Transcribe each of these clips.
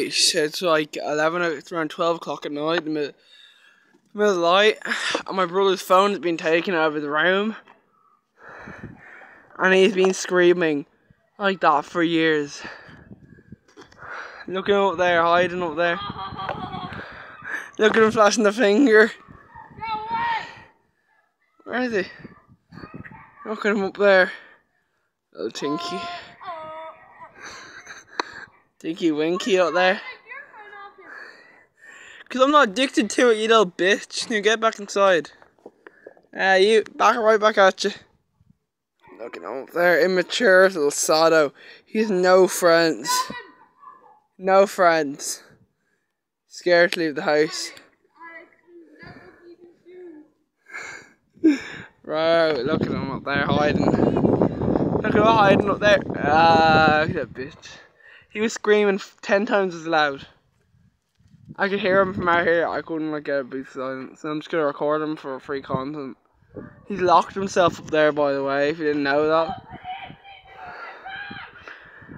right, it's like 11, it's around 12 o'clock at night, the middle of the night, and my brother's phone has been taken out of the room, and he's been screaming like that for years. Looking up there, hiding up there. Look at him flashing the finger. Where is he? Look at him up there. Little Tinky. Tinky Winky up there. Cause I'm not addicted to it, you little bitch. You get back inside. You right back at you. Look at him up there, immature little sado. He has no friends. No friends. Scared to leave the house. Right, look at him up there hiding. Look at him hiding up there. Look at that bitch. He was screaming 10 times as loud. I could hear him from out here. I couldn't get a boost silent, so I'm just gonna record him for free content. He's locked himself up there, by the way, if you didn't know that.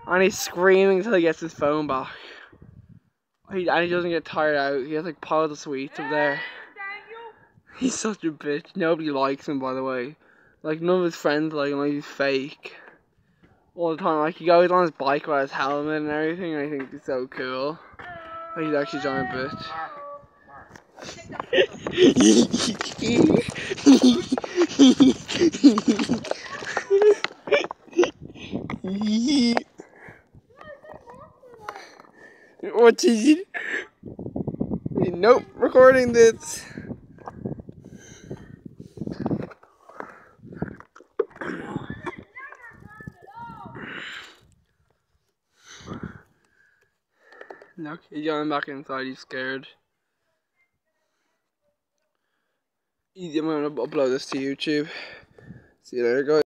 And he's screaming until he gets his phone back. And he doesn't get tired out. He has like piles of sweets up there. He's such a bitch. Nobody likes him, by the way. Like, none of his friends like him. Like, he's fake. All the time. Like, he goes on his bike with his helmet and everything. And I think he's so cool. Like, he's actually a giant bitch. What is it? Nope, recording this. Look, he's going back inside, he's scared. I'm gonna upload this to YouTube. See you later, guys.